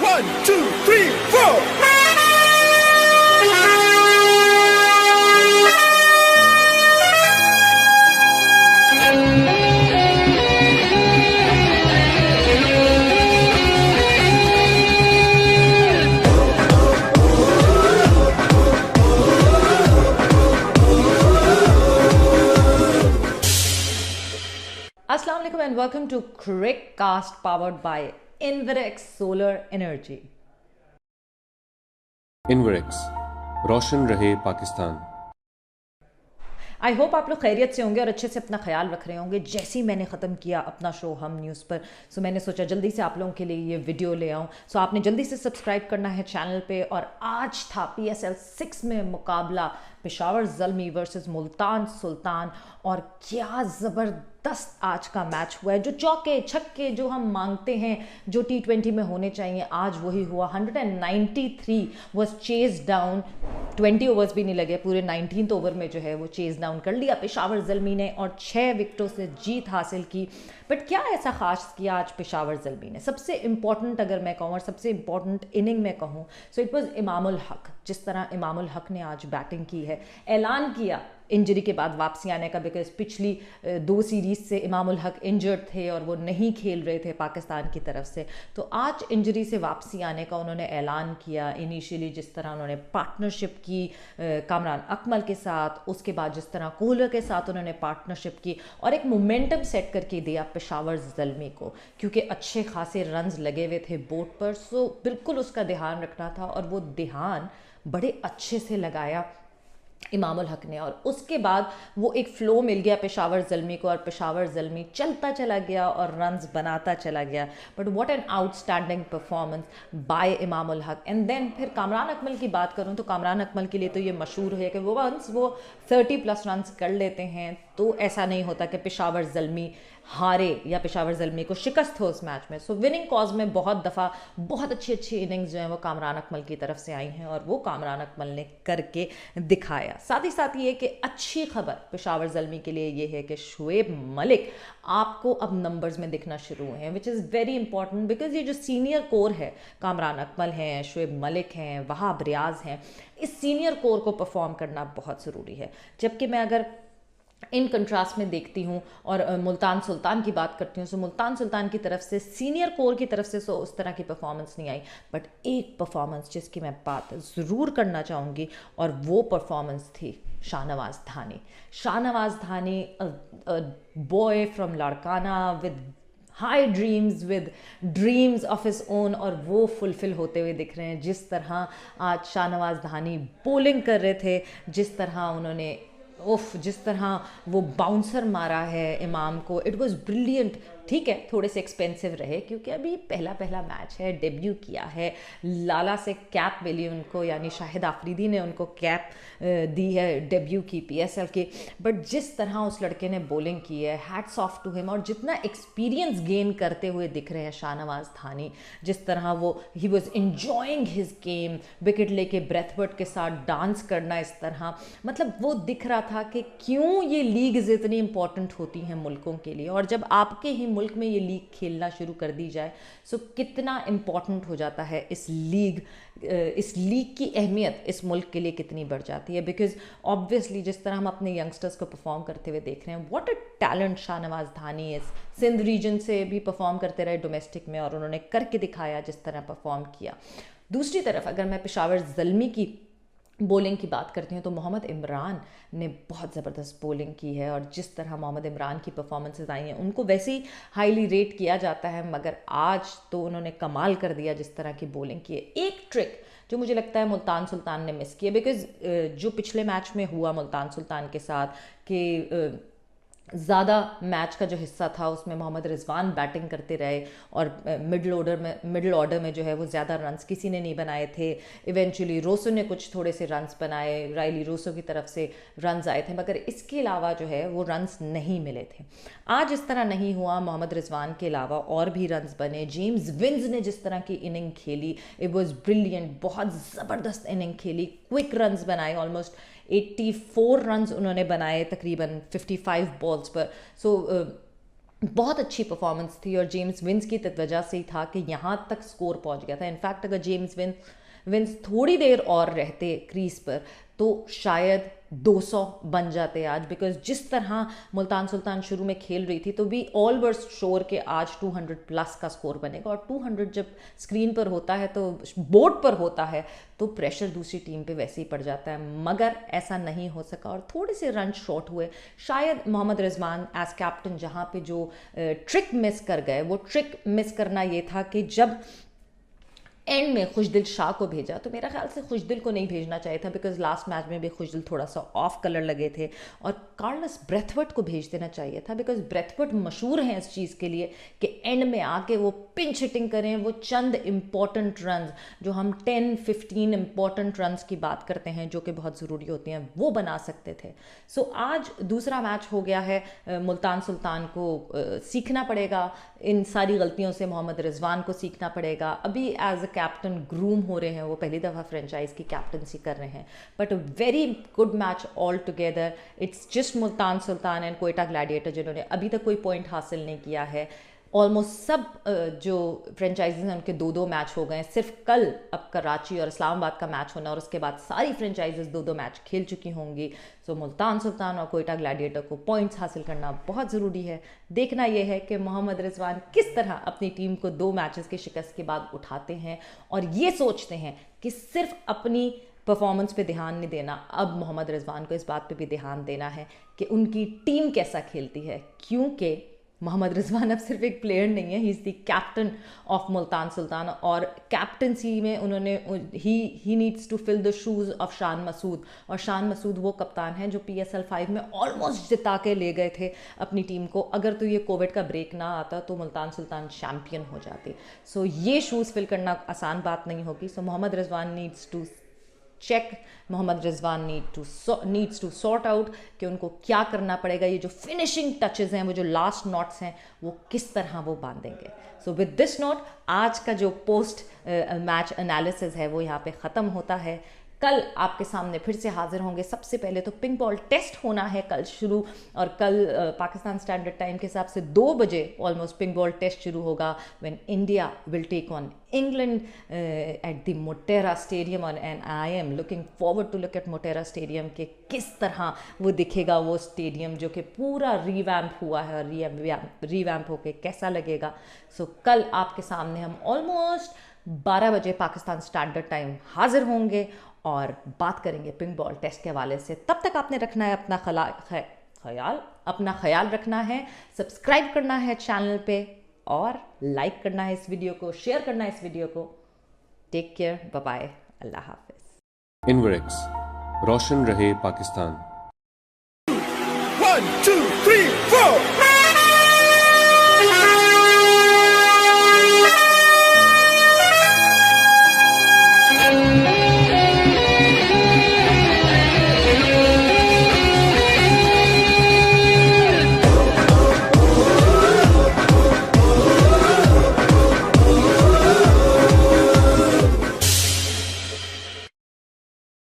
1, 2, 3, 4. Assalamu alaikum and welcome to Crickcast powered by Inverex Solar Energy. Inverex, रोशन रहे Pakistan. I hope आप लोग खैरियत से होंगे और अच्छे से अपना ख्याल रख रहे होंगे। जैसे ही मैंने ख़त्म किया अपना शो हम न्यूज़ पर, सो मैंने सोचा जल्दी से आप लोगों के लिए ये वीडियो ले आऊँ। सो आपने जल्दी से सब्सक्राइब करना है चैनल पे। और आज था PSL 6 में मुकाबला पेशावर ज़ल्मी वर्सेस मुल्तान सुल्तान, और क्या ज़बरदस्त आज का मैच हुआ है। जो चौके छक्के जो हम मांगते हैं जो T20 में होने चाहिए, आज वही हुआ। 193 वॉज चेज डाउन, 20 ओवर्स भी नहीं लगे, पूरे 19th ओवर में जो है वो चेज डाउन कर लिया पेशावर ज़ल्मी ने और 6 विकेटों से जीत हासिल की। बट क्या ऐसा ख़ास किया आज पेशावर ज़ल्मी ने? सबसे इम्पॉर्टेंट अगर मैं कहूँ और सबसे इम्पॉर्टेंट इनिंग में कहूँ, so it was Imamul Haq. जिस तरह इमामुल हक ने आज बैटिंग की है, ऐलान किया इंजरी के बाद वापसी आने का, बिकॉज पिछली 2 सीरीज़ से इमामुल हक इंजर्ड थे और वो नहीं खेल रहे थे पाकिस्तान की तरफ से। तो आज इंजरी से वापसी आने का उन्होंने ऐलान किया। इनिशियली जिस तरह उन्होंने पार्टनरशिप की कामरान अकमल के साथ, उसके बाद जिस तरह कोहलर के साथ उन्होंने पार्टनरशिप की और एक मोमेंटम सेट करके दिया पेशावर ज़ल्मी को, क्योंकि अच्छे खासे रन्स लगे हुए थे बोर्ड पर। सो बिल्कुल उसका ध्यान रखना था और वो ध्यान बड़े अच्छे से लगाया इमामुल हक ने। और उसके बाद वो एक फ़्लो मिल गया पेशावर ज़ल्मी को और पेशावर ज़ल्मी चलता चला गया और रन्स बनाता चला गया। But what an outstanding performance by Imamul Haq. And then फिर कामरान अकमल की बात करूं तो कामरान अकमल के लिए तो ये मशहूर है कि वो 30+ रन्स कर लेते हैं तो ऐसा नहीं होता कि पेशावर ज़ल्मी हारे या पेशावर ज़ल्मी को शिकस्त हो उस मैच में। सो विनिंग कॉज में बहुत दफ़ा बहुत अच्छी इनिंग्स जो हैं वो कामरान अकमल की तरफ से आई हैं और वो कामरान अकमल ने करके दिखाया। साथ ही साथ ये कि अच्छी खबर पेशावर ज़ल्मी के लिए ये है कि शुएब मलिक आपको अब नंबर्स में दिखना शुरू हुए हैं, which is very important. Because ये जो सीनियर कोर है, कामरान अकमल हैं, शुएब मलिक हैं, वहाब रियाज हैं, इस सीनियर कोर को परफॉर्म करना बहुत ज़रूरी है। जबकि मैं अगर इन कंट्रास्ट में देखती हूँ और मुल्तान सुल्तान की बात करती हूँ, सो मुल्तान सुल्तान की तरफ से सीनियर कोर की तरफ से सो उस तरह की परफॉर्मेंस नहीं आई। बट एक परफॉर्मेंस जिसकी मैं बात ज़रूर करना चाहूँगी और वो परफॉर्मेंस थी Shahnawaz Dahani. Shahnawaz Dahani, boy from Larkana with high dreams, with dreams of his own, और वो फुलफिल होते हुए दिख रहे हैं। जिस तरह आज शाहनवाज़ धानी बॉलिंग कर रहे थे, जिस तरह उन्होंने जिस तरह वो बाउंसर मारा है इमाम को, इट वाज ब्रिलियंट। ठीक है, थोड़े से एक्सपेंसिव रहे क्योंकि अभी पहला मैच है, डेब्यू किया है। लाला से कैप मिली उनको, यानी शाहिद आफरीदी ने उनको कैप दी है डेब्यू की PSL की। बट जिस तरह उस लड़के ने बॉलिंग की है, हैट्स ऑफ टू हिम। और जितना एक्सपीरियंस गेन करते हुए दिख रहे हैं शाहनवाज़ धानी, जिस तरह वो he was enjoying his game, wicket लेके ब्रेथवर्ड के साथ डांस करना, इस तरह मतलब वो दिख रहा था कि क्यों ये लीग्स इतनी इंपॉर्टेंट होती हैं मुल्कों के लिए। और जब आपके ही मुल्क में ये लीग खेलना शुरू कर दी जाए, सो कितना इम्पॉर्टेंट हो जाता है इस लीग की अहमियत इस मुल्क के लिए कितनी बढ़ जाती है। बिकॉज ऑब्वियसली जिस तरह हम अपने यंगस्टर्स को परफॉर्म करते हुए देख रहे हैं, व्हाट अ टैलेंट शाहनवाज़ धानी इस सिंध रीजन से भी परफॉर्म करते रहे डोमेस्टिक में, और उन्होंने करके दिखाया जिस तरह परफॉर्म किया। दूसरी तरफ अगर मैं पेशावर ज़ल्मी की बॉलिंग की बात करती हूँ तो मोहम्मद इमरान ने बहुत ज़बरदस्त बॉलिंग की है। और जिस तरह मोहम्मद इमरान की परफॉर्मेंसेज आई हैं, उनको वैसे ही हाईली रेट किया जाता है, मगर आज तो उन्होंने कमाल कर दिया जिस तरह की बॉलिंग की है। एक ट्रिक जो मुझे लगता है मुल्तान सुल्तान ने मिस किया, बिकॉज जो पिछले मैच में हुआ मुल्तान सुल्तान के साथ कि ज़्यादा मैच का जो हिस्सा था उसमें मोहम्मद रिजवान बैटिंग करते रहे और मिडिल ऑर्डर में जो है वो ज़्यादा रन्स किसी ने नहीं बनाए थे। इवेंचुअली रोसो ने कुछ थोड़े से रन्स बनाए, रायली रोसो की तरफ से रन्स आए थे, मगर इसके अलावा जो है वो रन्स नहीं मिले थे। आज इस तरह नहीं हुआ, मोहम्मद रिजवान के अलावा और भी रन्स बने। जेम्स विंस ने जिस तरह की इनिंग खेली, इट वॉज ब्रिलियंट, बहुत ज़बरदस्त इनिंग खेली, क्विक रन्स बनाए, ऑलमोस्ट 84 रन्स उन्होंने बनाए तकरीबन 55 बॉल्स पर। सो बहुत अच्छी परफॉर्मेंस थी और जेम्स विंस की वजह से ही था कि यहाँ तक स्कोर पहुँच गया था। इनफैक्ट अगर जेम्स विंस थोड़ी देर और रहते क्रीज पर तो शायद 200 बन जाते आज, बिकॉज जिस तरह मुल्तान सुल्तान शुरू में खेल रही थी तो वी ऑल वर श्योर के आज 200 प्लस का स्कोर बनेगा। और 200 जब स्क्रीन पर होता है तो बोर्ड पर होता है तो प्रेशर दूसरी टीम पे वैसे ही पड़ जाता है, मगर ऐसा नहीं हो सका और थोड़े से रन शॉर्ट हुए। शायद मोहम्मद रिजवान एज कैप्टन जहाँ पे जो ट्रिक मिस कर गए, वो ट्रिक मिस करना ये था कि जब एंड में खुशदिल शाह को भेजा तो मेरा ख्याल से खुशदिल को नहीं भेजना चाहिए था, बिकॉज लास्ट मैच में भी खुशदिल थोड़ा सा ऑफ कलर लगे थे, और कार्लस ब्रेथवर्ट को भेज देना चाहिए था, बिकॉज ब्रेथवर्ट मशहूर हैं इस चीज़ के लिए कि एंड में आके वो पिंच हिटिंग करें, वो चंद इम्पॉर्टेंट रन जो हम 10-15 इम्पॉर्टेंट रन की बात करते हैं जो कि बहुत ज़रूरी होती हैं, वो बना सकते थे। सो आज दूसरा मैच हो गया है, मुल्तान सुल्तान को सीखना पड़ेगा इन सारी गलतियों से, मोहम्मद रिजवान को सीखना पड़ेगा। अभी एज अ कैप्टन ग्रूम हो रहे हैं, वो पहली दफ़ा फ्रेंचाइज की कैप्टनसी कर रहे हैं, but a very good match all together. It's just Multan sultan and Quetta gladiator जिन्होंने अभी तक कोई पॉइंट हासिल नहीं किया है। ऑलमोस्ट सब जो फ्रेंचाइजीज हैं उनके 2-2 मैच हो गए हैं, सिर्फ कल अब कराची और इस्लामाबाद का मैच होना और उसके बाद सारी फ्रेंचाइजीज 2-2 मैच खेल चुकी होंगी। सो मुल्तान सुल्तान और कोयटा ग्लैडिएटर को पॉइंट्स हासिल करना बहुत ज़रूरी है। देखना यह है कि मोहम्मद रिजवान किस तरह अपनी टीम को 2 मैचेस की शिकस्त के बाद उठाते हैं और ये सोचते हैं कि सिर्फ अपनी परफॉर्मेंस पे ध्यान नहीं देना, अब मोहम्मद रिजवान को इस बात पे भी ध्यान देना है कि उनकी टीम कैसा खेलती है, क्योंकि मोहम्मद रिजवान अब सिर्फ एक प्लेयर नहीं है, he is the captain of Multan Sultan, और कैप्टनसी में उन्होंने he needs to fill the shoes of Shan Masood, और शान मसूद वो कप्तान हैं जो PSL 5 में ऑलमोस्ट जिता के ले गए थे अपनी टीम को। अगर तो ये कोविड का ब्रेक ना आता तो मुल्तान सुल्तान चैम्पियन हो जाती। सो ये शूज़ फिल करना आसान बात नहीं होगी। So Mohammad Rizwan needs to check, Mohammad Rizwan needs to sort out कि उनको क्या करना पड़ेगा, ये जो फिनिशिंग टचेस हैं, वो जो लास्ट नॉट्स हैं, वो किस तरह वो बांधेंगे। सो विद दिस नोट आज का जो पोस्ट मैच एनालिसिस है वो यहाँ पे ख़त्म होता है। कल आपके सामने फिर से हाजिर होंगे। सबसे पहले तो पिंक बॉल टेस्ट होना है कल शुरू, और कल पाकिस्तान स्टैंडर्ड टाइम के हिसाब से 2 बजे ऑलमोस्ट पिंक बॉल टेस्ट शुरू होगा, when India will take on England at the Motera stadium. And I am looking forward to look at Motera stadium के किस तरह वो दिखेगा, वो स्टेडियम जो कि पूरा रीवैम्प हुआ है, और रीवैम्प होके कैसा लगेगा। सो कल आपके सामने हम ऑलमोस्ट 12 बजे पाकिस्तान स्टैंडर्ड टाइम हाजिर होंगे और बात करेंगे पिंक बॉल टेस्ट के हवाले से। तब तक आपने रखना है अपना ख्याल रखना है, सब्सक्राइब करना है चैनल पे, और लाइक करना है इस वीडियो को, शेयर करना है इस वीडियो को। टेक केयर, बाय बाय, अल्लाह हाफिज। इनवरेक्स, रोशन रहे पाकिस्तान। 1, 2, 3, 4